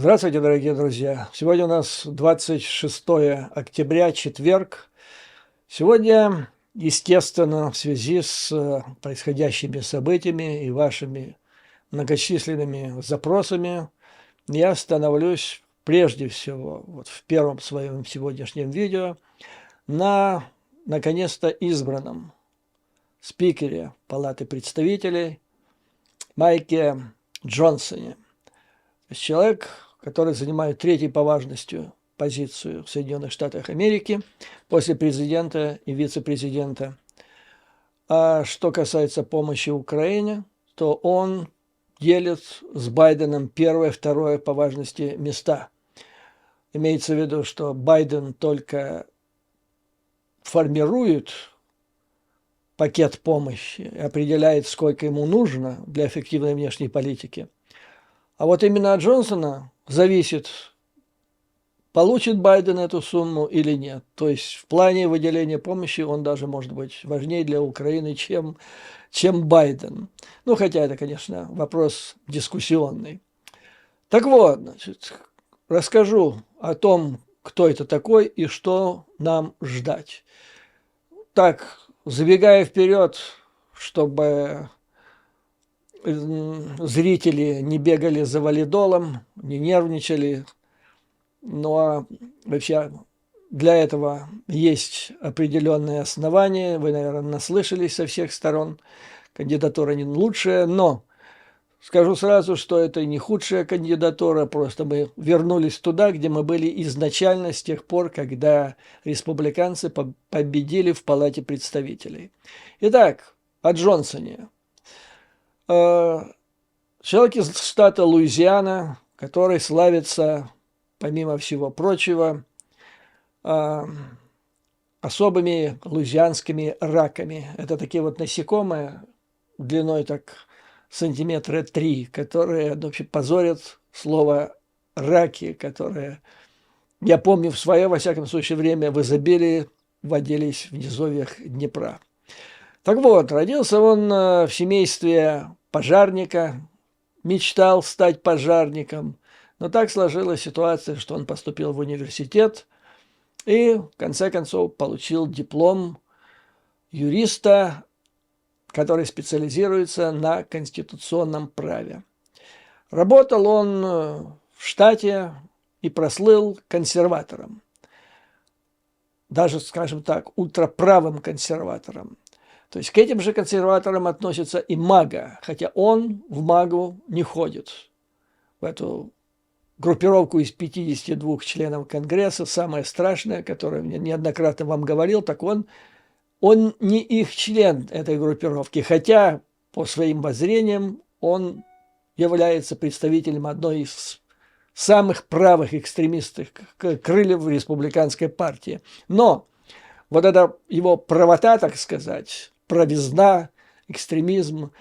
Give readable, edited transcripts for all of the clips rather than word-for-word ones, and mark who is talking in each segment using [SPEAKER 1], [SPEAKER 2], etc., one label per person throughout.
[SPEAKER 1] Здравствуйте, дорогие друзья! Сегодня у нас 26 октября, четверг. Сегодня, естественно, в связи с происходящими событиями и вашими многочисленными запросами, я остановлюсь прежде всего вот в первом своем сегодняшнем видео на наконец-то избранном спикере Палаты представителей Майке Джонсоне. Человек, который занимает третий по важности позицию в Соединенных Штатах Америки после президента и вице-президента. А что касается помощи Украине, то он делит с Байденом первое, второе по важности места. Имеется в виду, что Байден только формирует пакет помощи, определяет, сколько ему нужно для эффективной внешней политики. А вот именно от Джонсона зависит, получит Байден эту сумму или нет. То есть в плане выделения помощи он даже может быть важнее для Украины, чем Байден. Ну, хотя это, конечно, вопрос дискуссионный. Так вот, значит, расскажу о том, кто это такой и что нам ждать. Так, забегая вперед, чтобы зрители не бегали за валидолом, не нервничали. Ну а вообще для этого есть определенные основания. Вы, наверное, наслышались со всех сторон. Кандидатура не лучшая, но скажу сразу, что это не худшая кандидатура. Просто мы вернулись туда, где мы были изначально, с тех пор, когда республиканцы победили в Палате представителей. Итак, о Джонсоне. Человек из штата Луизиана, который славится, помимо всего прочего, особыми луизианскими раками. Это такие вот насекомые длиной так сантиметра 3, которые вообще позорят слово раки, которые, я помню, в свое, во всяком случае, время в изобилии водились в низовьях Днепра. Так вот, родился он в семействе пожарника, мечтал стать пожарником, но так сложилась ситуация, что он поступил в университет и, в конце концов, получил диплом юриста, который специализируется на конституционном праве. Работал он в штате и прослыл консерватором, даже, скажем так, ультраправым консерватором. То есть к этим же консерваторам относится и МАГА, хотя он в МАГу не ходит. В эту группировку из 52 членов Конгресса, самое страшное, которое я неоднократно вам говорил, так он не их член этой группировки, хотя по своим воззрениям он является представителем одной из самых правых экстремистских крыльев республиканской партии. Но вот эта его правота, так сказать, правизна, экстремизм,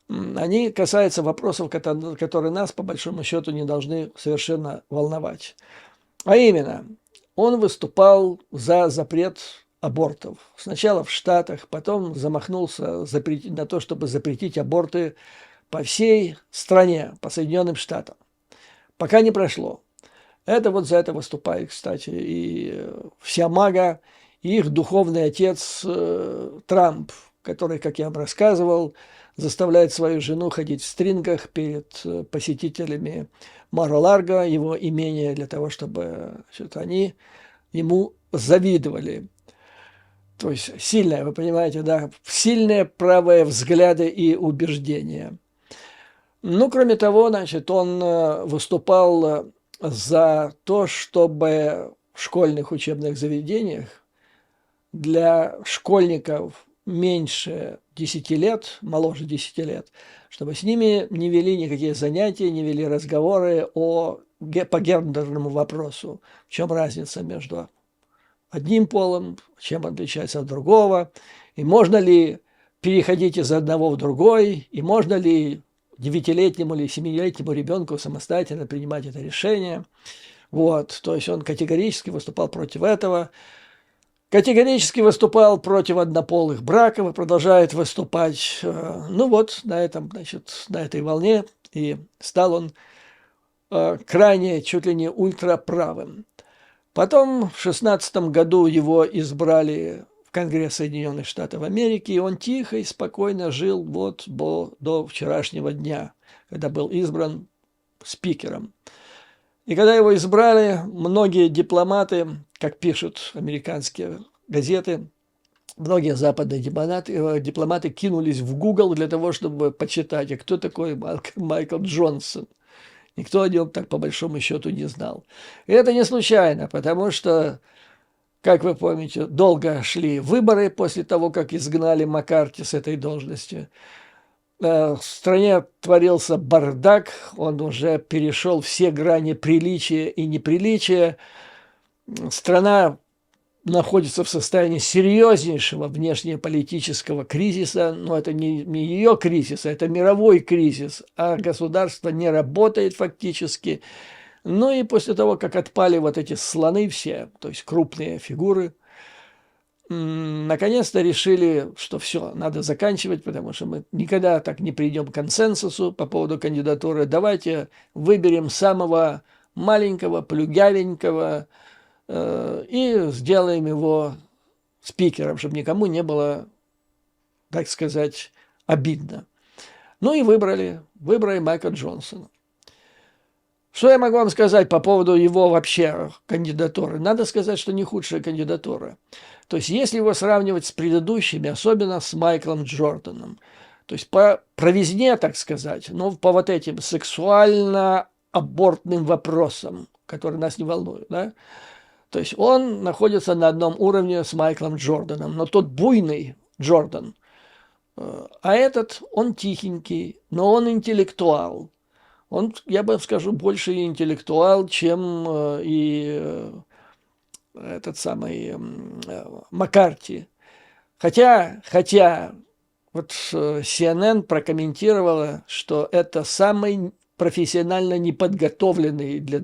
[SPEAKER 1] они касаются вопросов, которые нас, по большому счету, не должны совершенно волновать. А именно, он выступал за запрет абортов. Сначала в Штатах, потом замахнулся на то, чтобы запретить аборты по всей стране, по Соединенным Штатам. Пока не прошло. Это вот за это выступает, кстати, и вся МАГА, и их духовный отец Трамп, который, как я вам рассказывал, заставляет свою жену ходить в стрингах перед посетителями Мар-а-Ларго, его имения, для того, чтобы они ему завидовали. То есть сильные, вы понимаете, да, сильные правые взгляды и убеждения. Ну, кроме того, значит, он выступал за то, чтобы в школьных учебных заведениях для школьников меньше 10 лет, моложе 10 лет, чтобы с ними не вели никакие занятия, не вели разговоры по гендерному вопросу. В чем разница между одним полом, чем отличается от другого, и можно ли переходить из одного в другой, и можно ли 9-летнему или 7-летнему ребенку самостоятельно принимать это решение. Вот, то есть он категорически выступал против этого. Категорически выступал против однополых браков и продолжает выступать. Ну вот, на этой волне и стал он крайне, чуть ли не ультраправым. Потом в 16 году его избрали в Конгресс Соединенных Штатов Америки, и он тихо и спокойно жил вот до вчерашнего дня, когда был избран спикером. И когда его избрали, многие дипломаты, как пишут американские газеты, многие западные дипломаты кинулись в Google для того, чтобы почитать, а кто такой Майкл Джонсон. Никто о нем так по большому счету не знал. И это не случайно, потому что, как вы помните, долго шли выборы после того, как изгнали Маккарти с этой должности. В стране творился бардак, он уже перешел все грани приличия и неприличия. Страна находится в состоянии серьезнейшего внешнеполитического кризиса, но это не ее кризис, это мировой кризис, а государство не работает фактически. Ну и после того, как отпали вот эти слоны все, то есть крупные фигуры, наконец-то решили, что все, надо заканчивать, потому что мы никогда так не придем к консенсусу по поводу кандидатуры. Давайте выберем самого маленького, плюгявенького, и сделаем его спикером, чтобы никому не было, так сказать, обидно. Ну и выбрали Майкла Джонсона. Что я могу вам сказать по поводу его вообще кандидатуры? Надо сказать, что не худшая кандидатура. То есть, если его сравнивать с предыдущими, особенно с Майклом Джорданом, то есть по провизне, так сказать, но по вот этим сексуально-абортным вопросам, которые нас не волнуют, да? То есть он находится на одном уровне с Майклом Джорданом, но тот буйный Джордан, а этот, он тихенький, но он интеллектуал. Он, я бы скажу, больше интеллектуал, чем и этот самый Маккарти. Хотя вот CNN прокомментировала, что это самый профессионально неподготовленный для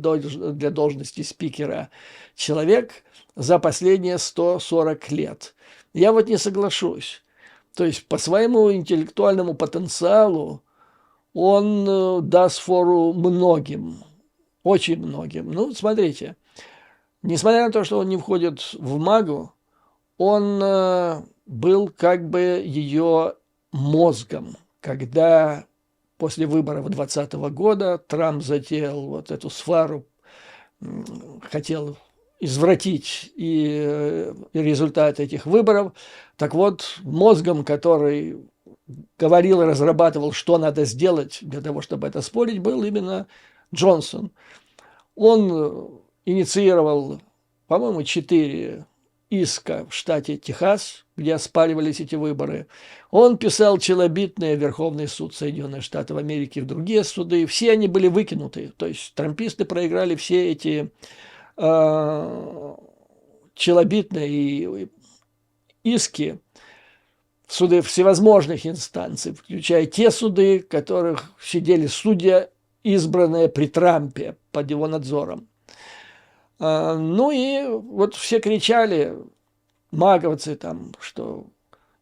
[SPEAKER 1] должности спикера человек за последние 140 лет. Я вот не соглашусь. То есть по своему интеллектуальному потенциалу он даст фору многим, очень многим. Ну, смотрите, несмотря на то, что он не входит в МАГУ, он был как бы ее мозгом, когда после выборов 2020 года Трамп затеял вот эту свару, хотел извратить и результат этих выборов. Так вот, мозгом, который говорил и разрабатывал, что надо сделать для того, чтобы это спорить, был именно Джонсон. Он инициировал, по-моему, 4 иска в штате Техас, где оспаривались эти выборы. Он писал челобитные в Верховный суд Соединенных Штатов Америки и в другие суды. Все они были выкинуты. То есть трамписты проиграли все эти челобитные иски в суды всевозможных инстанций, включая те суды, в которых сидели судьи, избранные при Трампе под его надзором. Ну и вот все кричали, маговцы там, что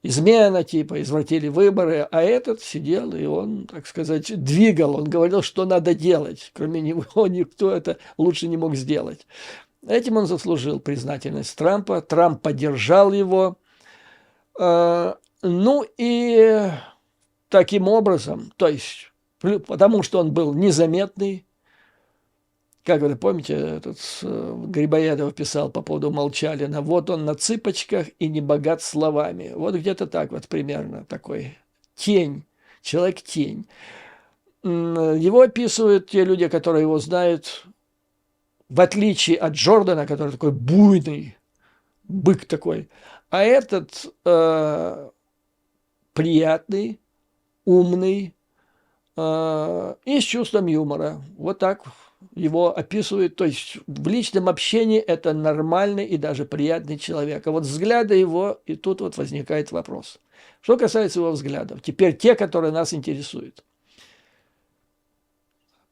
[SPEAKER 1] измена, типа, извратили выборы, а этот сидел, и он, так сказать, двигал, он говорил, что надо делать. Кроме него никто это лучше не мог сделать. Этим он заслужил признательность Трампа. Трамп поддержал его. Ну и таким образом, то есть, потому что он был незаметный, как вы помните, этот Грибоедов писал по поводу Молчалина, вот он на цыпочках и не богат словами. Вот где-то так вот примерно такой тень, человек-тень. Его описывают те люди, которые его знают, в отличие от Джордана, который такой буйный, бык такой, а этот приятный, умный и с чувством юмора. Вот так его описывают. То есть в личном общении это нормальный и даже приятный человек. А вот взгляды его, и тут вот возникает вопрос. Что касается его взглядов, теперь те, которые нас интересуют.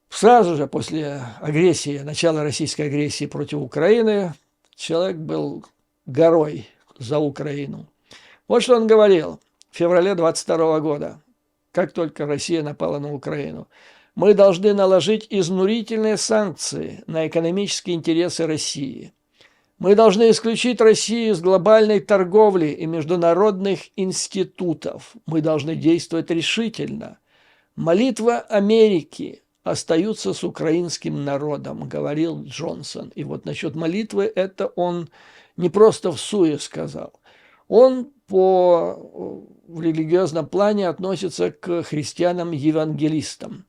[SPEAKER 1] Сразу же после агрессии, начала российской агрессии против Украины, человек был горой за Украину. Вот что он говорил в феврале 22 года, как только Россия напала на Украину. Мы должны наложить изнурительные санкции на экономические интересы России. Мы должны исключить Россию из глобальной торговли и международных институтов. Мы должны действовать решительно. Молитва Америки остаются с украинским народом, говорил Джонсон. И вот насчет молитвы это он не просто всуе сказал. Он в религиозном плане относится к христианам-евангелистам.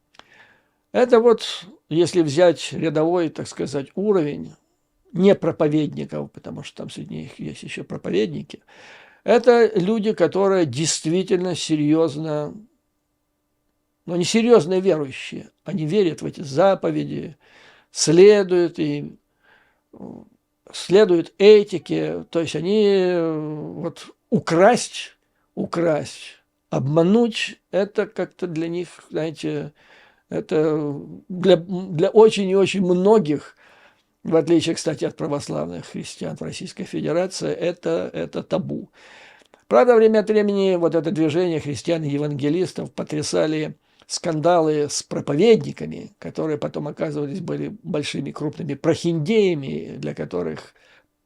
[SPEAKER 1] Это вот, если взять рядовой, так сказать, уровень, не проповедников, потому что там среди них есть еще проповедники, это люди, которые действительно серьезно, но не серьезные верующие, они верят в эти заповеди, следуют этике, то есть они вот украсть, обмануть, это как-то для них, знаете, это для очень и очень многих, в отличие, кстати, от православных христиан в Российской Федерации, это табу. Правда, время от времени вот это движение христиан-евангелистов потрясали скандалы с проповедниками, которые потом оказывались были большими крупными прохиндеями, для которых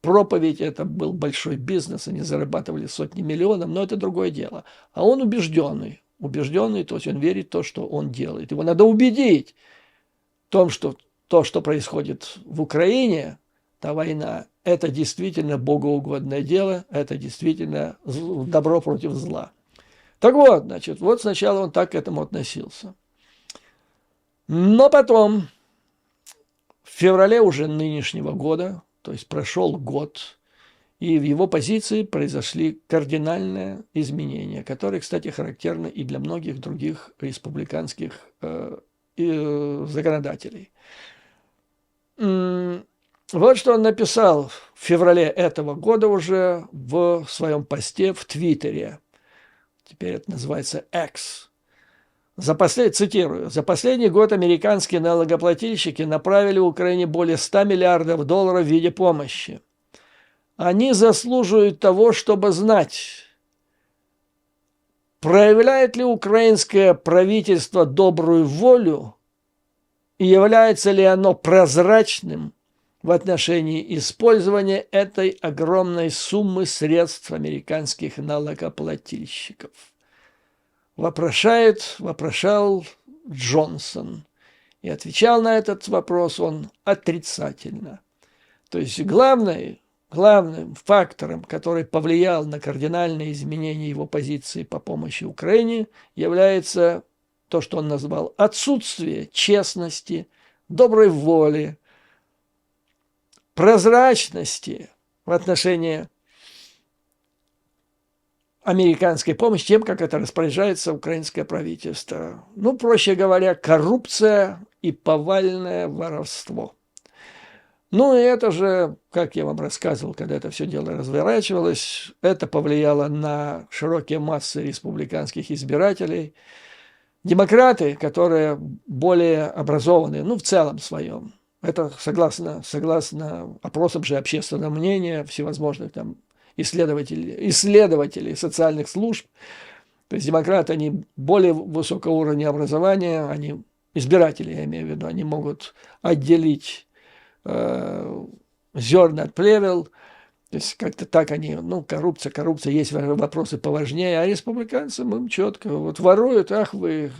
[SPEAKER 1] проповедь это был большой бизнес, они зарабатывали сотни миллионов, но это другое дело. А он убежденный, то есть он верит в то, что он делает. Его надо убедить в том, что то, что происходит в Украине, та война, это действительно богоугодное дело, это действительно добро против зла. Так вот, значит, вот сначала он так к этому относился. Но потом, в феврале уже нынешнего года, то есть прошел год, и в его позиции произошли кардинальные изменения, которые, кстати, характерны и для многих других республиканских законодателей. Вот что он написал в феврале этого года уже в своем посте в Твиттере. Теперь это называется X. Цитирую. «За последний год американские налогоплательщики направили Украине более 100 миллиардов долларов в виде помощи. Они заслуживают того, чтобы знать, проявляет ли украинское правительство добрую волю и является ли оно прозрачным в отношении использования этой огромной суммы средств американских налогоплательщиков». Вопрошал Джонсон. И отвечал на этот вопрос он отрицательно. То есть главным фактором, который повлиял на кардинальные изменения его позиции по помощи Украине, является то, что он назвал отсутствие честности, доброй воли, прозрачности в отношении американской помощи, тем, как это распоряжается украинское правительство. Ну, проще говоря, коррупция и повальное воровство. Ну, и это же, как я вам рассказывал, когда это все дело разворачивалось, это повлияло на широкие массы республиканских избирателей. Демократы, которые более образованные, ну, в целом своем, это согласно опросам же общественного мнения, всевозможных там исследователей социальных служб, то есть демократы, они более высокого уровня образования, они, избиратели, я имею в виду, они могут отделить зерна от плевел, то есть как-то так они, ну, коррупция, есть вопросы поважнее, а республиканцы, мы четко, вот воруют, ах, вы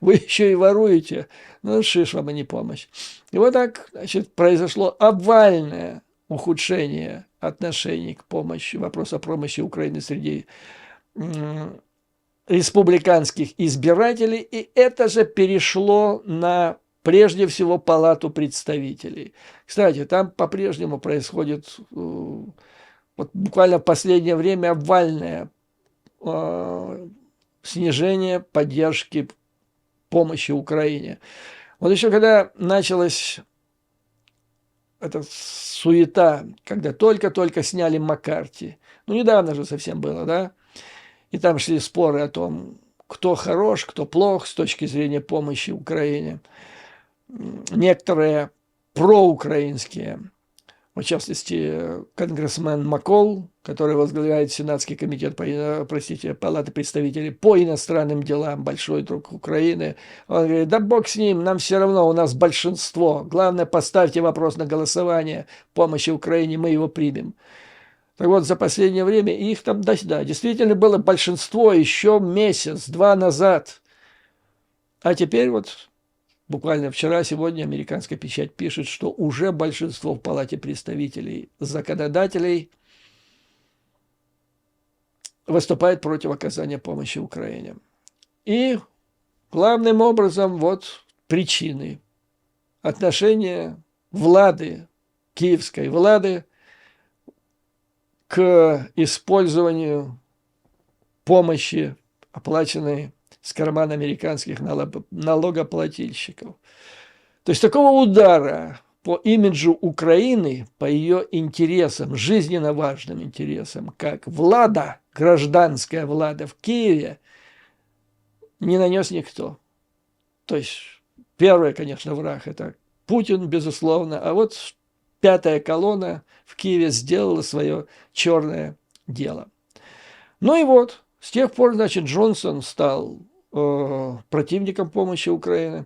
[SPEAKER 1] еще и воруете, ну, шиш вам, а не помощь. И вот так, значит, произошло обвальное ухудшение отношений к помощи, вопрос о помощи Украины среди республиканских избирателей, и это же перешло на, прежде всего, Палату представителей. Кстати, там по-прежнему происходит вот буквально в последнее время обвальное снижение поддержки помощи Украине. Вот еще когда началась эта суета, когда только-только сняли Маккарти, ну, недавно же совсем было, да, и там шли споры о том, кто хорош, кто плох с точки зрения помощи Украине. Некоторые проукраинские в частности, конгрессмен Маккол, который возглавляет Сенатский комитет, Палаты представителей по иностранным делам, большой друг Украины, он говорит, да бог с ним, нам все равно, у нас большинство, главное, поставьте вопрос на голосование помощи Украине, мы его примем. Так вот, за последнее время их там, да, действительно было большинство еще месяц-два назад, а теперь вот... Буквально вчера, сегодня американская печать пишет, что уже большинство в Палате представителей законодателей выступает против оказания помощи Украине. И главным образом вот причины. Отношение влады, киевской влады к использованию помощи, оплаченной с кармана американских налогоплательщиков. То есть такого удара по имиджу Украины, по ее интересам, жизненно важным интересам, как влада, гражданская влада в Киеве, не нанес никто. То есть первый, конечно, враг – это Путин, безусловно, а вот пятая колонна в Киеве сделала свое черное дело. Ну и вот, с тех пор, значит, Джонсон стал противником помощи Украине.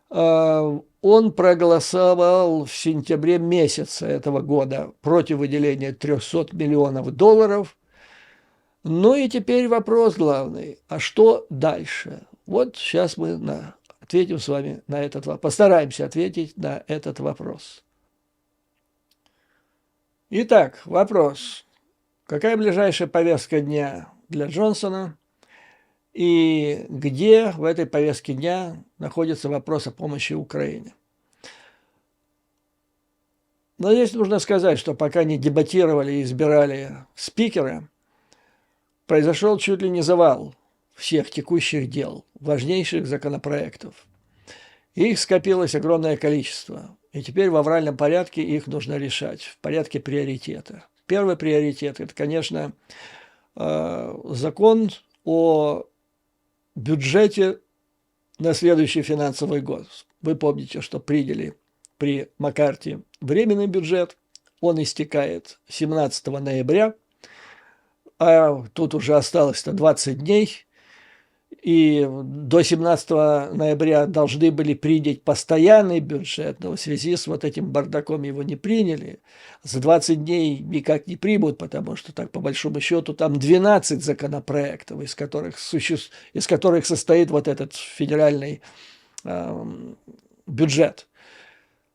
[SPEAKER 1] Он проголосовал в сентябре месяца этого года против выделения $300 миллионов. Ну и теперь вопрос главный, а что дальше? Вот сейчас мы ответим с вами на этот вопрос, постараемся ответить на этот вопрос. Итак, вопрос. Какая ближайшая повестка дня для Джонсона? И где в этой повестке дня находится вопрос о помощи Украине? Но здесь нужно сказать, что пока не дебатировали и избирали спикера, произошел чуть ли не завал всех текущих дел, важнейших законопроектов. Их скопилось огромное количество, и теперь в авральном порядке их нужно решать, в порядке приоритета. Первый приоритет – это, конечно, закон о бюджете на следующий финансовый год. Вы помните, что приняли при Маккарти временный бюджет. Он истекает 17 ноября, а тут уже осталось-то 20 дней. И до 17 ноября должны были принять постоянный бюджет, но в связи с вот этим бардаком его не приняли. За 20 дней никак не примут, потому что так по большому счету там 12 законопроектов, из которых состоит вот этот федеральный бюджет.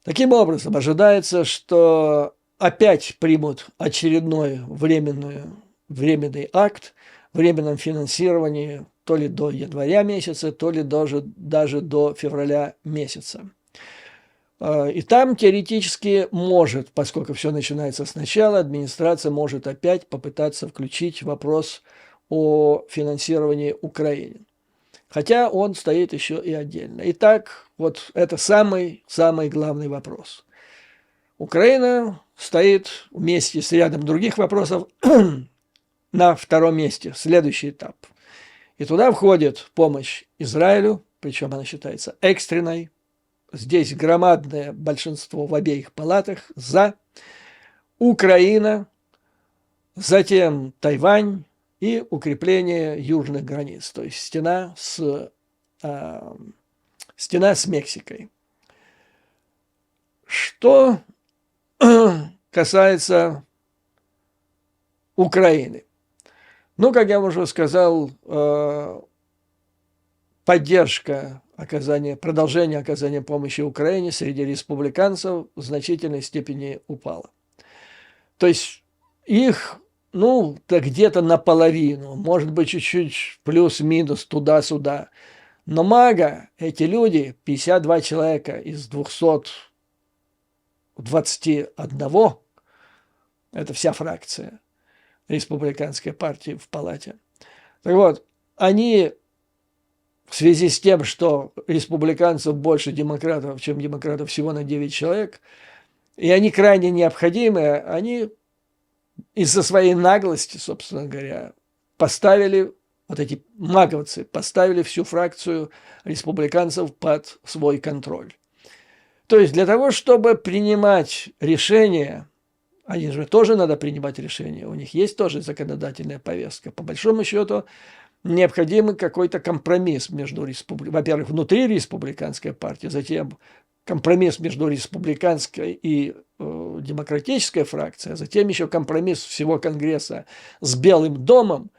[SPEAKER 1] Таким образом, ожидается, что опять примут очередной временный акт, временном финансировании то ли до января месяца, то ли даже до февраля месяца. И там теоретически может, поскольку все начинается сначала, администрация может опять попытаться включить вопрос о финансировании Украины. Хотя он стоит еще и отдельно. Итак, вот это самый главный вопрос. Украина стоит вместе с рядом других вопросов на втором месте, следующий этап. И туда входит помощь Израилю, причем она считается экстренной. Здесь громадное большинство в обеих палатах за. Украина, затем Тайвань и укрепление южных границ, то есть стена с Мексикой. Что касается Украины. Ну, как я уже сказал, поддержка продолжение оказания помощи Украине среди республиканцев в значительной степени упала. То есть их, где-то наполовину, может быть, чуть-чуть плюс-минус туда-сюда. Но МАГА, эти люди, 52 человека из 221, это вся фракция республиканской партии в палате. Так вот, они в связи с тем, что республиканцев больше демократов, чем демократов всего на 9 человек, и они крайне необходимы, они из-за своей наглости, собственно говоря, поставили, вот эти маговцы, поставили всю фракцию республиканцев под свой контроль. То есть для того, чтобы принимать решения, они же тоже надо принимать решения, у них есть тоже законодательная повестка. По большому счету необходим какой-то компромисс между во-первых, внутри республиканской партии, затем компромисс между республиканской и демократической фракцией, а затем еще компромисс всего Конгресса с Белым домом.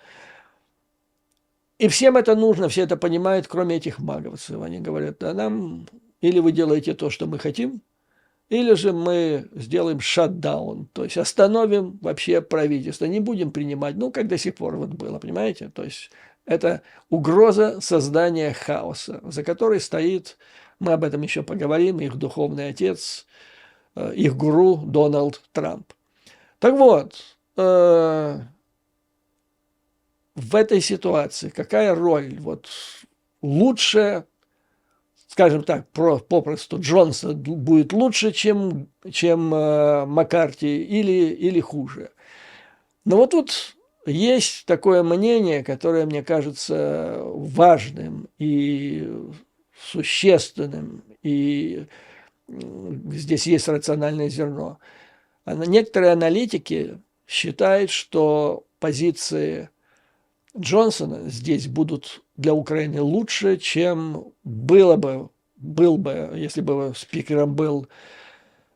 [SPEAKER 1] И всем это нужно, все это понимают, кроме этих маговцев. Они говорят, да нам или вы делаете то, что мы хотим, или же мы сделаем шатдаун, то есть остановим вообще правительство, не будем принимать, ну, как до сих пор вот было, понимаете? То есть это угроза создания хаоса, за которой стоит, мы об этом еще поговорим, их духовный отец, их гуру Дональд Трамп. Так вот, в этой ситуации какая роль? Вот лучше, скажем так, попросту, Джонсон будет лучше, чем Маккарти, или хуже. Но вот тут есть такое мнение, которое мне кажется важным и существенным, и здесь есть рациональное зерно. Некоторые аналитики считают, что позиции Джонсона здесь будут для Украины лучше, чем был бы, если бы спикером был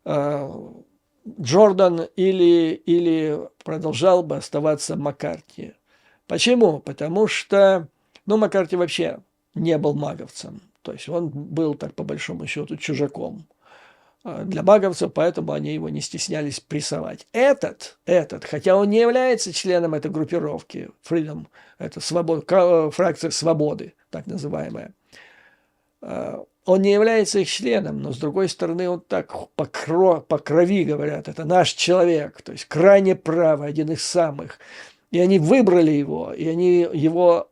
[SPEAKER 1] Джордан или продолжал бы оставаться Маккарти. Почему? Потому что, Маккарти вообще не был маговцем. То есть он был, так по большому счету, чужаком для маговцев, поэтому они его не стеснялись прессовать. Этот, хотя он не является членом этой группировки, Freedom, это фракция свободы, так называемая, он не является их членом, но с другой стороны он так по крови говорят, это наш человек, то есть крайне правый, один из самых. И они выбрали его, и они его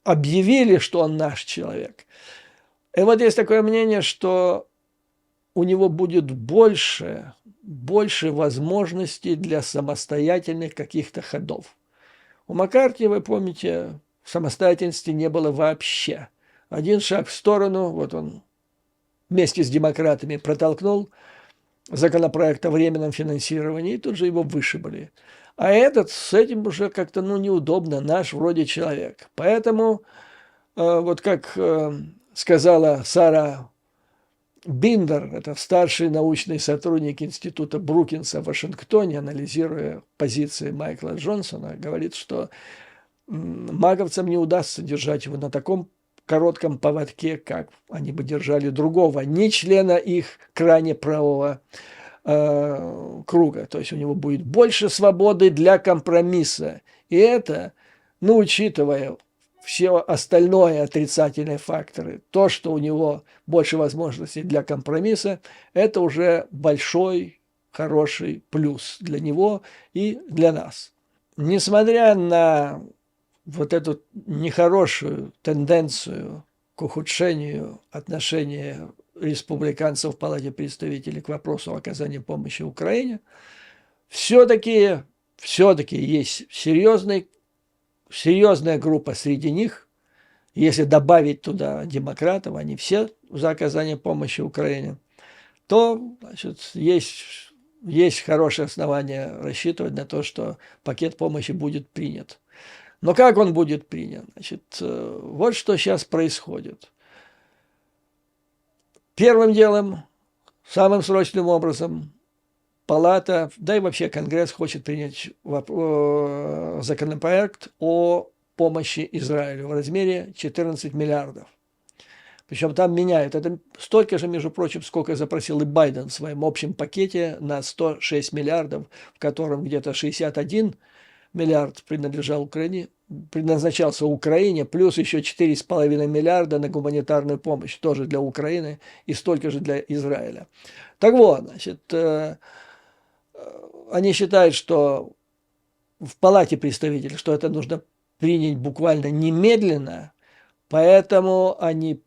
[SPEAKER 1] объявили, что он наш человек. И вот есть такое мнение, что у него будет больше возможностей для самостоятельных каких-то ходов. У Маккарти, вы помните, самостоятельности не было вообще. Один шаг в сторону, вот он вместе с демократами протолкнул законопроект о временном финансировании, и тут же его вышибали. А этот с этим уже как-то неудобно, наш вроде человек. Поэтому, вот как сказала Сара Биндер, это старший научный сотрудник института Брукинса в Вашингтоне, анализируя позиции Майкла Джонсона, говорит, что маговцам не удастся держать его на таком коротком поводке, как они бы держали другого, не члена их крайне правого круга. То есть у него будет больше свободы для компромисса. И это, учитывая все остальные отрицательные факторы, то, что у него больше возможностей для компромисса, это уже большой, хороший плюс для него и для нас. Несмотря на вот эту нехорошую тенденцию к ухудшению отношения республиканцев в Палате представителей к вопросу оказания помощи Украине, все-таки есть серьезная группа среди них, если добавить туда демократов, они все за оказание помощи Украине, то, значит, есть хорошее основание рассчитывать на то, что пакет помощи будет принят. Но как он будет принят? Значит, вот что сейчас происходит. Первым делом, самым срочным образом, Палата, да и вообще Конгресс хочет принять законопроект о помощи Израилю в размере 14 миллиардов. Причем там меняют. Это столько же, между прочим, сколько запросил и Байден в своем общем пакете на 106 миллиардов, в котором где-то 61 миллиард предназначался Украине, плюс еще 4,5 миллиарда на гуманитарную помощь, тоже для Украины, и столько же для Израиля. Так вот, значит, они считают, что в Палате представителей, что это нужно принять буквально немедленно, поэтому они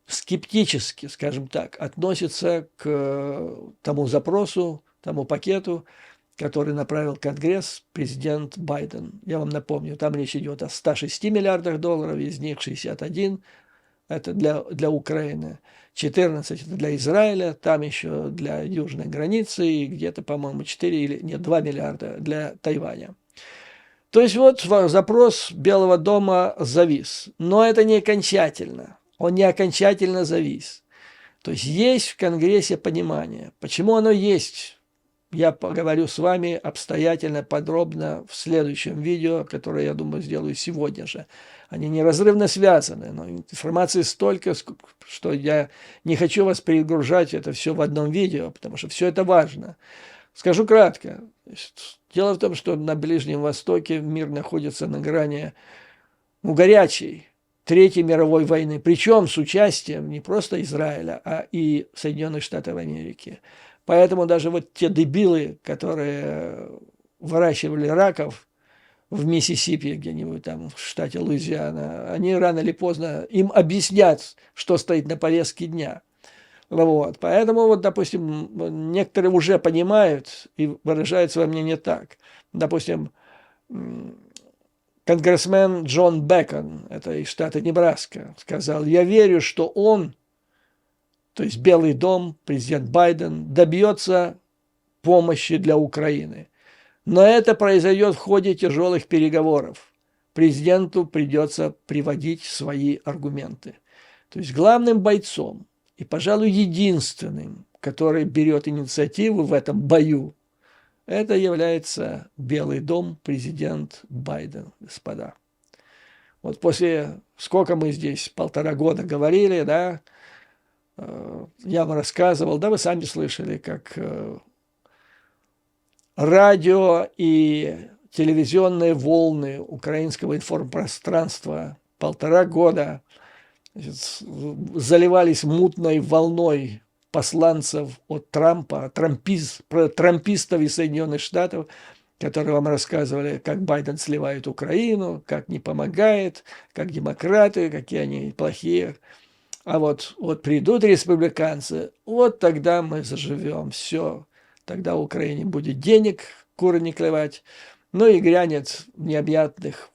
[SPEAKER 1] скептически, скажем так, относятся к тому запросу, тому пакету, который направил Конгресс президент Байден. Я вам напомню, там речь идет о 106 миллиардах долларов, из них 61 это для Украины, 14 это для Израиля, там еще для южной границы, и где-то, по-моему, 4 или нет, 2 миллиарда для Тайваня. То есть вот запрос Белого дома завис. Но это не окончательно. Он не окончательно завис. То есть в Конгрессе понимание. Почему оно есть? Я поговорю с вами обстоятельно, подробно в следующем видео, которое, я думаю, сделаю сегодня же. Они неразрывно связаны, но информации столько, что я не хочу вас перегружать это все в одном видео, потому что все это важно. Скажу кратко. Дело в том, что на Ближнем Востоке мир находится на грани горячей Третьей мировой войны, причем с участием не просто Израиля, а и Соединенных Штатов Америки. Поэтому даже вот те дебилы, которые выращивали раков в Миссисипи, где-нибудь там в штате Луизиана, они рано или поздно им объяснят, что стоит на повестке дня. Вот. Поэтому, вот, допустим, некоторые уже понимают и выражают свое мнение так. Допустим, конгрессмен Джон Бекон, это из штата Небраска, сказал: «Я верю, что он, то есть Белый дом, президент Байден, добьется помощи для Украины. Но это произойдет в ходе тяжелых переговоров. Президенту придется приводить свои аргументы». То есть главным бойцом и, пожалуй, единственным, который берет инициативу в этом бою, это является Белый дом, президент Байден, господа. Вот после, сколько мы здесь, 1,5 года говорили, да, я вам рассказывал, да, вы сами слышали, как радио и телевизионные волны украинского информпространства 1,5 года, значит, заливались мутной волной посланцев от Трампа, трампистов из Соединенных Штатов, которые вам рассказывали, как Байден сливает Украину, как не помогает, как демократы, какие они плохие. А вот придут республиканцы, вот тогда мы заживем, все. Тогда в Украине будет денег, куры не клевать, ну и грянет в необъятных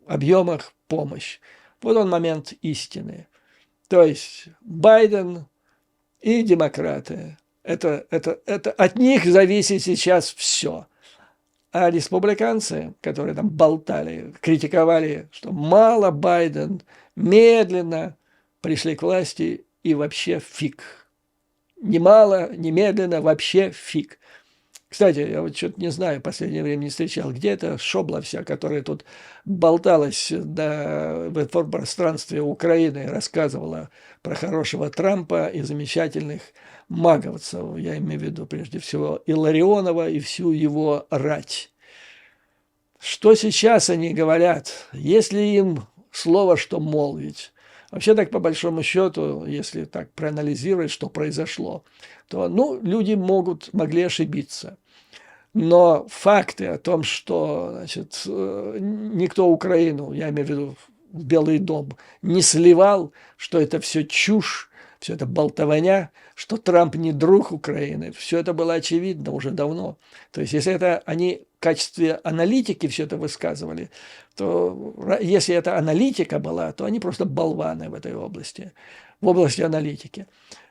[SPEAKER 1] объемах помощь. Вот он момент истины. То есть Байден и демократы, это от них зависит сейчас все. А республиканцы, которые там болтали, критиковали, что мало Байден, медленно пришли к власти и вообще фиг. Ни мало, ни медленно, вообще фиг. Кстати, я вот что-то не знаю, в последнее время не встречал, где эта шобла вся, которая тут болталась в информпространстве Украины, рассказывала про хорошего Трампа и замечательных маговцев. Я имею в виду прежде всего Илларионова и всю его рать. Что сейчас они говорят, если им слово что молвить? Вообще так, по большому счету, если так проанализировать, что произошло, то, люди могли ошибиться. Но факты о том, что, значит, никто Украину, я имею в виду Белый дом, не сливал, что это все чушь, все это болтовня, что Трамп не друг Украины, все это было очевидно уже давно. То есть, если это они в качестве аналитики все это высказывали, то если это аналитика была, то они просто болваны в этой области, в области аналитики.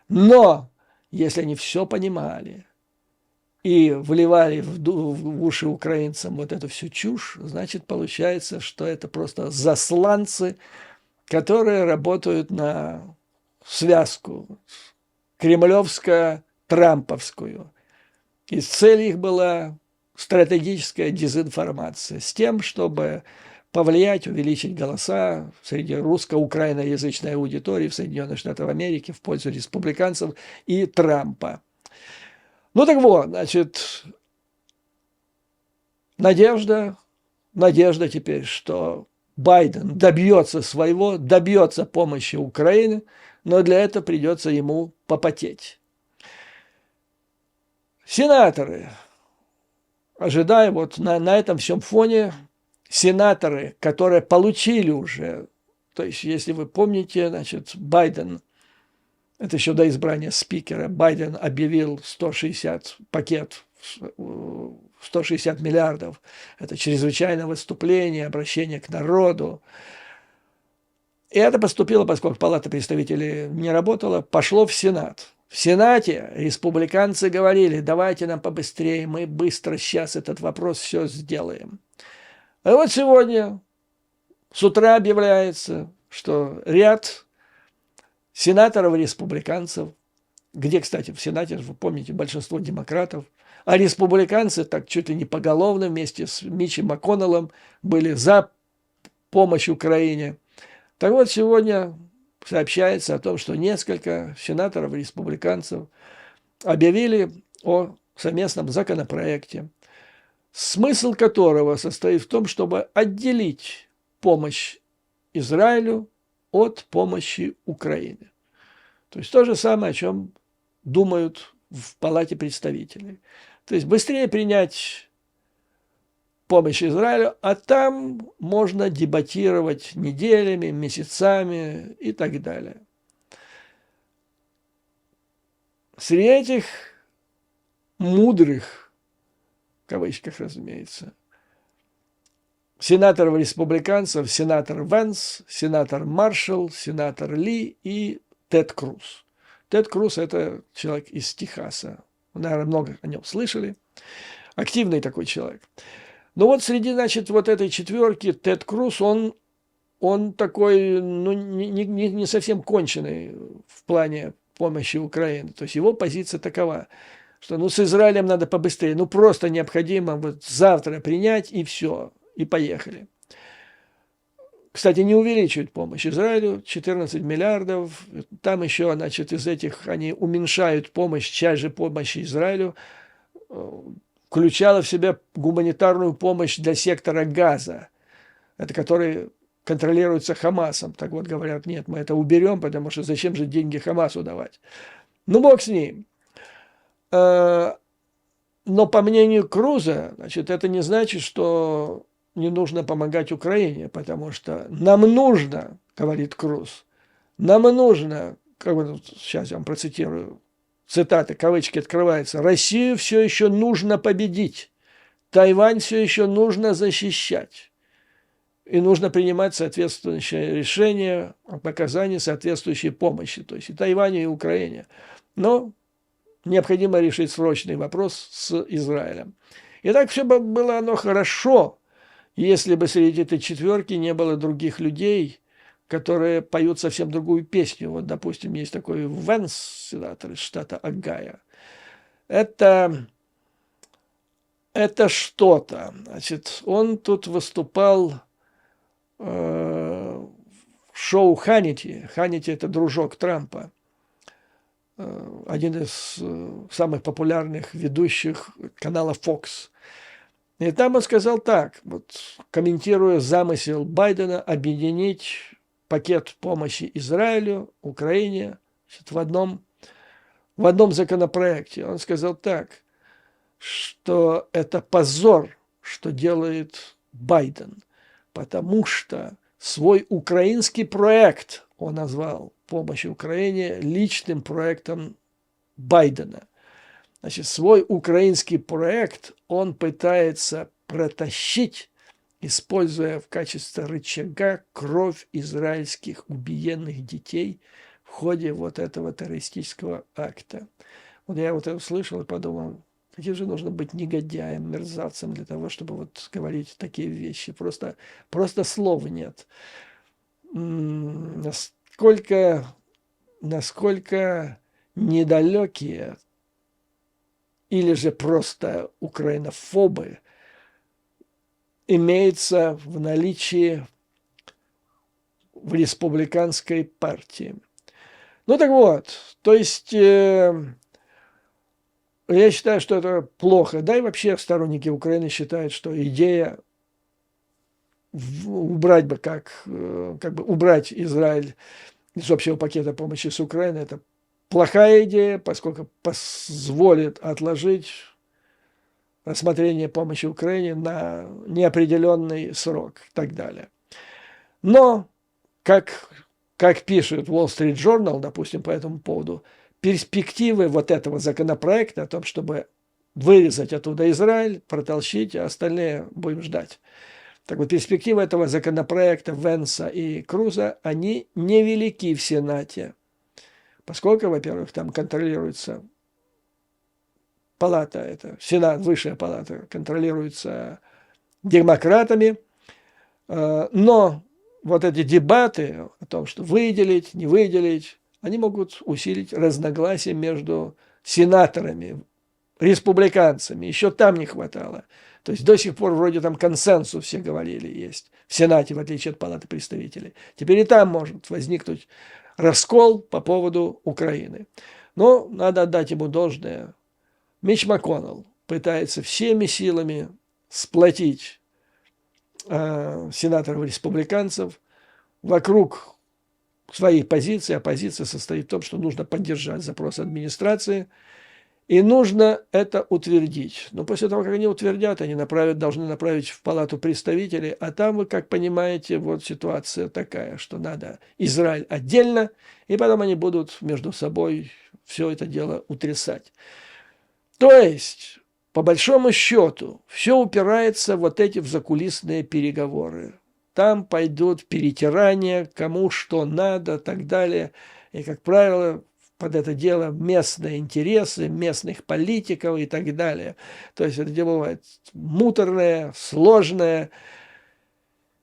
[SPEAKER 1] Но если они все понимали и вливали в уши украинцам вот эту всю чушь, значит, получается, что это просто засланцы, которые работают на связку кремлевско-трамповскую. И цель их была стратегическая дезинформация с тем, чтобы повлиять, увеличить голоса среди русско-украиноязычной аудитории в Соединенных Штатах Америки в пользу республиканцев и Трампа. Ну так вот, значит, надежда теперь, что Байден добьется своего, добьется помощи Украины, но для этого придется ему попотеть. Сенаторы, ожидая вот на этом всем фоне, сенаторы, которые получили уже, то есть, если вы помните, значит, Байден, это еще до избрания спикера, Байден объявил 160 пакет, 160 миллиардов. Это чрезвычайное выступление, обращение к народу. И это поступило, поскольку Палата представителей не работала, пошло в Сенат. В Сенате республиканцы говорили: давайте нам побыстрее, мы быстро сейчас этот вопрос все сделаем. А вот сегодня с утра объявляется, что ряд сенаторов-республиканцев, где, кстати, в Сенате, вы помните, большинство демократов, а республиканцы так чуть ли не поголовно вместе с Митчем МакКоннеллом были за помощь Украине. Так вот, сегодня сообщается о том, что несколько сенаторов-республиканцев объявили о совместном законопроекте, смысл которого состоит в том, чтобы отделить помощь Израилю от помощи Украине. То есть то же самое, о чем думают в Палате представителей. То есть быстрее принять помощь Израилю, а там можно дебатировать неделями, месяцами и так далее. Среди этих мудрых, в кавычках, разумеется, сенаторов-республиканцев, сенатор Венс, сенатор Маршалл, сенатор Ли и Тед Круз. Тед Круз – это человек из Техаса. Наверное, много о нем слышали. Активный такой человек. Но вот среди, значит, вот этой четверки Тед Круз, он такой, ну, не совсем конченый в плане помощи Украине. То есть его позиция такова, что ну с Израилем надо побыстрее, ну просто необходимо вот завтра принять и все, и поехали. Кстати, не увеличивают помощь Израилю, 14 миллиардов. Там еще, значит, из этих они уменьшают помощь, часть же помощи Израилю включала в себя гуманитарную помощь для сектора Газа, это который контролируется Хамасом. Так вот, говорят, нет, мы это уберем, потому что зачем же деньги Хамасу давать? Ну, бог с ним. Но по мнению Круза, значит, это не значит, что не нужно помогать Украине, потому что нам нужно, говорит Круз, нам нужно, как бы, сейчас я вам процитирую, цитаты, кавычки открываются, Россию все еще нужно победить, Тайвань все еще нужно защищать. И нужно принимать соответствующее решение о оказании соответствующей помощи, то есть и Тайваню, и Украине. Но необходимо решить срочный вопрос с Израилем. И так все было оно хорошо, если бы среди этой четверки не было других людей, которые поют совсем другую песню. Вот, допустим, есть такой Венс, сенатор из штата Огайо. Это что-то. Значит, он тут выступал в шоу Ханнити. Ханнити – это дружок Трампа. Один из самых популярных ведущих канала Fox. И там он сказал так, вот, комментируя замысел Байдена объединить пакет помощи Израилю, Украине в одном законопроекте. Он сказал так, что это позор, что делает Байден, потому что свой украинский проект он назвал помощи Украине личным проектом Байдена. Значит, свой украинский проект он пытается протащить, используя в качестве рычага кровь израильских убиенных детей в ходе вот этого террористического акта. Вот я вот это услышал и подумал, каким же нужно быть негодяем, мерзавцем для того, чтобы вот говорить такие вещи. Просто слов нет. Насколько недалекие или же просто украинофобы имеется в наличии в республиканской партии. Ну так вот, то есть я считаю, что это плохо. Да и вообще сторонники Украины считают, что идея убрать бы как бы убрать Израиль из общего пакета помощи с Украиной, это плохая идея, поскольку позволит отложить рассмотрение помощи Украине на неопределенный срок и так далее. Но, как пишет Wall Street Journal, допустим, по этому поводу, перспективы вот этого законопроекта о том, чтобы вырезать оттуда Израиль, протолщить, а остальные будем ждать. Так вот, перспективы этого законопроекта Венса и Круза, они невелики в Сенате, поскольку, во-первых, там контролируется палата, это Сенат, высшая палата, контролируется демократами, но вот эти дебаты о том, что выделить, не выделить, они могут усилить разногласия между сенаторами, республиканцами. Еще там не хватало. То есть до сих пор вроде там консенсус, все говорили, есть в Сенате, в отличие от Палаты представителей. Теперь и там может возникнуть раскол по поводу Украины. Но надо отдать ему должное. Митч МакКоннелл пытается всеми силами сплотить сенаторов-республиканцев вокруг своей позиции. А позиция состоит в том, что нужно поддержать запрос администрации, и нужно это утвердить. Но после того, как они утвердят, они должны направить в Палату представителей, а там, вы как понимаете, вот ситуация такая, что надо Израиль отдельно, и потом они будут между собой все это дело утрясать. То есть, по большому счету, все упирается вот эти в закулисные переговоры. Там пойдут перетирания, кому что надо, так далее. И, как правило, под это дело местные интересы, местных политиков и так далее. То есть это дело бывает муторное, сложное.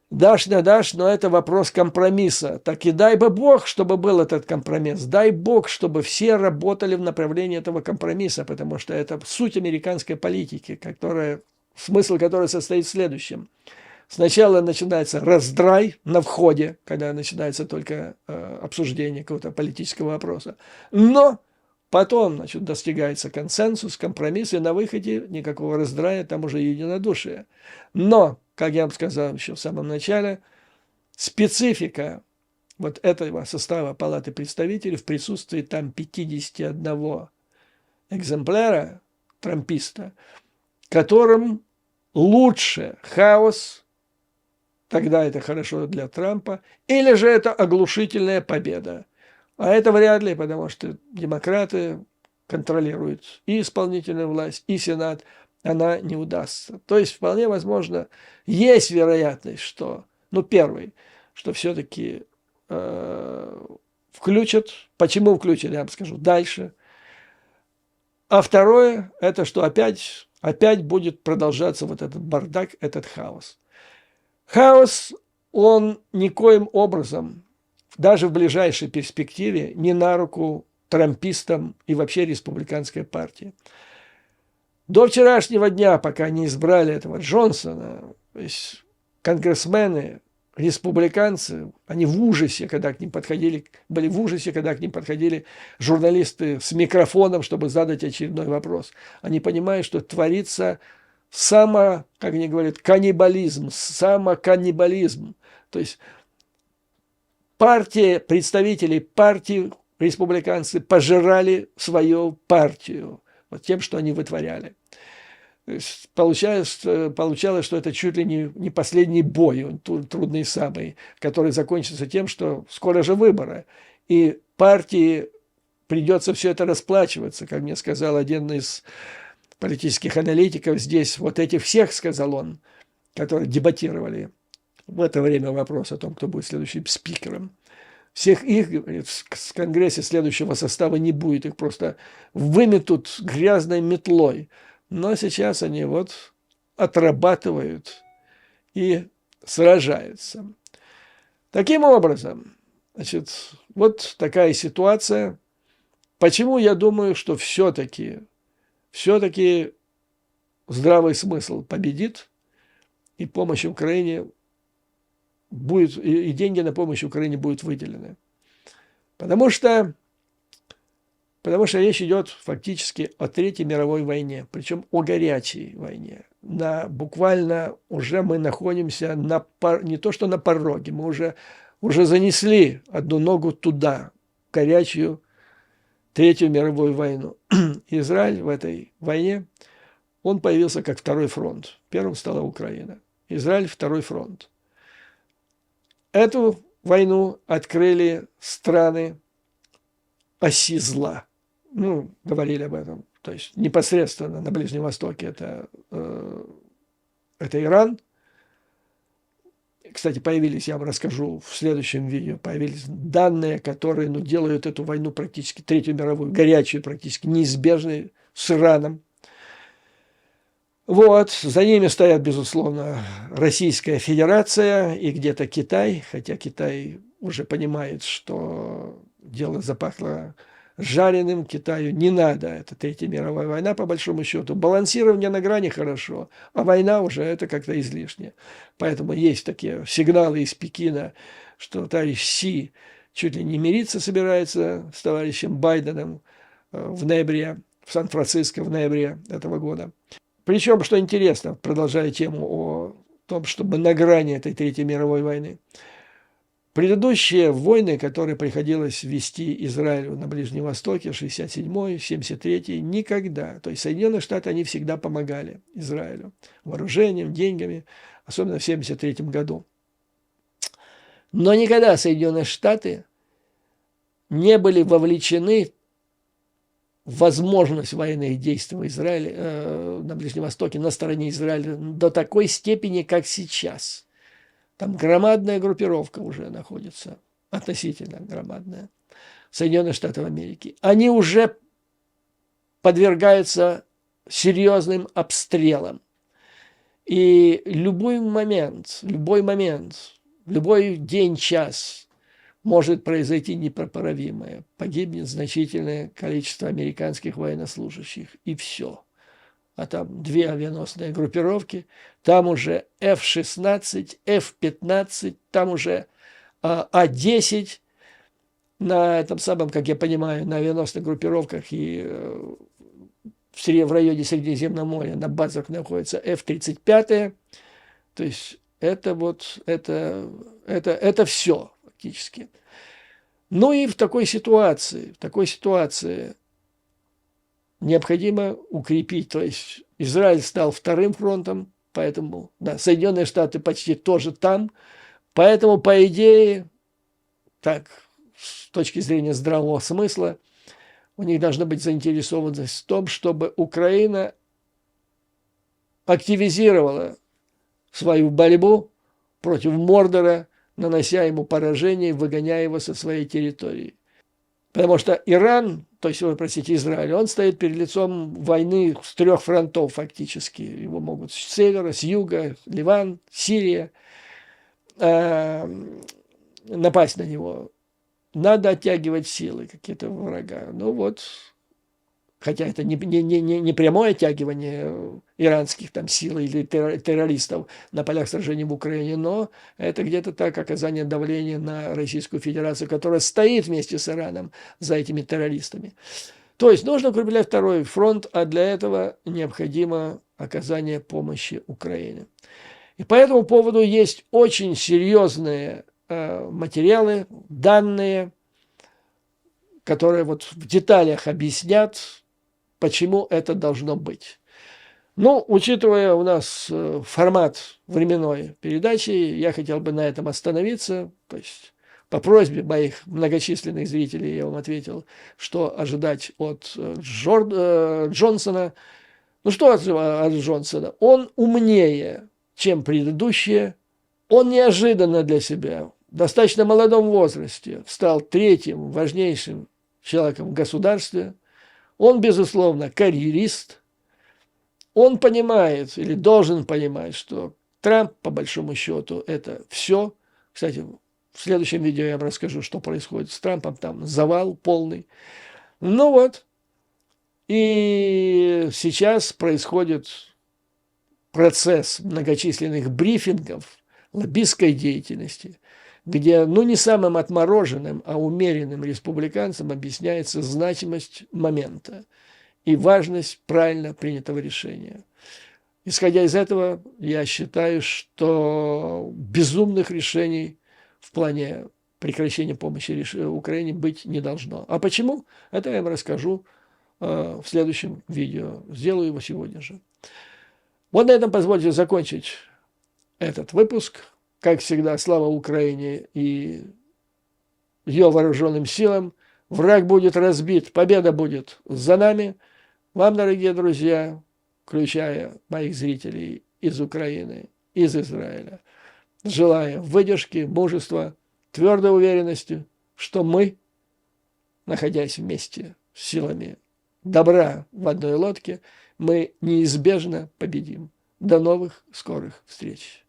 [SPEAKER 1] Дашь, не дашь, но это вопрос компромисса. Так и дай бы Бог, чтобы был этот компромисс. Дай Бог, чтобы все работали в направлении этого компромисса, потому что это суть американской политики, смысл которой состоит в следующем. Сначала начинается раздрай на входе, когда начинается только обсуждение какого-то политического вопроса. Но потом, значит, достигается консенсус, компромисс, и на выходе никакого раздрая, там уже единодушие. Но, как я вам сказал еще в самом начале, специфика вот этого состава Палаты представителей в присутствии там 51 экземпляра трамписта, которым лучше хаос, тогда это хорошо для Трампа, или же это оглушительная победа. А это вряд ли, потому что демократы контролируют и исполнительную власть, и Сенат, она не удастся. То есть вполне возможно, есть вероятность, что, первый, что все-таки включат. Почему включат, я вам скажу дальше. А второе, это что опять будет продолжаться вот этот бардак, этот хаос. Хаос, он никоим образом, даже в ближайшей перспективе, не на руку трампистам и вообще республиканской партии. До вчерашнего дня, пока не избрали этого Джонсона, то есть конгрессмены, республиканцы, они в ужасе, когда к ним подходили, были в ужасе, когда к ним подходили журналисты с микрофоном, чтобы задать очередной вопрос. Они понимают, что творится как они говорят, каннибализм, самоканнибализм. То есть представители партии республиканцы пожирали свою партию вот тем, что они вытворяли. Получалось, что это чуть ли не последний бой, трудный самый, который закончится тем, что скоро же выборы, и партии придется все это расплачиваться, как мне сказал один из политических аналитиков здесь, вот этих всех, сказал он, которые дебатировали в это время вопрос о том, кто будет следующим спикером. Всех их, говорит, в Конгрессе следующего состава не будет, их просто выметут грязной метлой. Но сейчас они вот отрабатывают и сражаются. Таким образом, значит, вот такая ситуация. Почему я думаю, что все-таки здравый смысл победит, и помощь Украине будет, и деньги на помощь Украине будут выделены. Потому что речь идет фактически о Третьей мировой войне, причем о горячей войне. Буквально уже мы находимся не то что на пороге, мы уже занесли одну ногу туда, в горячую Третью мировую войну. Израиль в этой войне, он появился как второй фронт. Первым стала Украина. Израиль – второй фронт. Эту войну открыли страны оси зла. Говорили об этом. То есть непосредственно на Ближнем Востоке это Иран, Кстати, появились, я вам расскажу в следующем видео, появились данные, которые делают эту войну практически, Третью мировую, горячую практически, неизбежной с Ираном. Вот, за ними стоят, безусловно, Российская Федерация и где-то Китай, хотя Китай уже понимает, что дело запахло жареным, Китаю не надо, это Третья мировая война, по большому счету. Балансирование на грани хорошо, а война уже это как-то излишне. Поэтому есть такие сигналы из Пекина, что товарищ Си чуть ли не мириться собирается с товарищем Байденом в ноябре, в Сан-Франциско в ноябре этого года. Причем, что интересно, продолжая тему о том, что мы на грани этой Третьей мировой войны, предыдущие войны, которые приходилось вести Израилю на Ближнем Востоке, 67-й, 73-й, никогда. То есть Соединенные Штаты, они всегда помогали Израилю вооружением, деньгами, особенно в 73-м году. Но никогда Соединенные Штаты не были вовлечены возможность военных действий в Израиле, на Ближнем Востоке, на стороне Израиля до такой степени, как сейчас. Там громадная группировка уже находится, относительно громадная, Соединенных Штатов Америки. Они уже подвергаются серьезным обстрелам. И любой момент, любой день, час может произойти непоправимое. Погибнет значительное количество американских военнослужащих. И все. А там две авианосные группировки, там уже F-16, F-15, там уже А-10 на этом самом, как я понимаю, на авианосных группировках и в районе Средиземного моря на базах находится F-35. То есть это вот, это все фактически. Ну и в такой ситуации необходимо укрепить, то есть Израиль стал вторым фронтом, поэтому, да, Соединенные Штаты почти тоже там, поэтому, по идее, так, с точки зрения здравого смысла, у них должна быть заинтересованность в том, чтобы Украина активизировала свою борьбу против Мордора, нанося ему поражение, выгоняя его со своей территории. Потому что Иран, то есть, вы простите, Израиль, он стоит перед лицом войны с трех фронтов фактически. Его могут с севера, с юга, Ливан, Сирия напасть на него. Надо оттягивать силы какие-то врага. Ну вот, хотя это не прямое оттягивание иранских там сил или террористов на полях сражений в Украине, но это где-то так оказание давления на Российскую Федерацию, которая стоит вместе с Ираном за этими террористами. То есть нужно укреплять второй фронт, а для этого необходимо оказание помощи Украине. И по этому поводу есть очень серьезные материалы, данные, которые вот в деталях объяснят, почему это должно быть. Ну, учитывая у нас формат временной передачи, я хотел бы на этом остановиться. То есть по просьбе моих многочисленных зрителей я вам ответил, что ожидать от Джонсона. Ну, что от Джонсона? Он умнее, чем предыдущие. Он неожиданно для себя в достаточно молодом возрасте стал третьим важнейшим человеком в государстве. Он, безусловно, карьерист. Он понимает или должен понимать, что Трамп, по большому счету, это все. Кстати, в следующем видео я вам расскажу, что происходит с Трампом. Там завал полный. Ну вот. И сейчас происходит процесс многочисленных брифингов, лоббистской деятельности, где, ну, не самым отмороженным, а умеренным республиканцам объясняется значимость момента и важность правильно принятого решения. Исходя из этого, я считаю, что безумных решений в плане прекращения помощи Украине быть не должно. А почему? Это я вам расскажу в следующем видео. Сделаю его сегодня же. Вот на этом позвольте закончить этот выпуск. Как всегда, слава Украине и ее вооруженным силам. Враг будет разбит, победа будет за нами. Вам, дорогие друзья, включая моих зрителей из Украины, из Израиля, желая выдержки, мужества, твердой уверенности, что мы, находясь вместе с силами добра в одной лодке, мы неизбежно победим. До новых скорых встреч!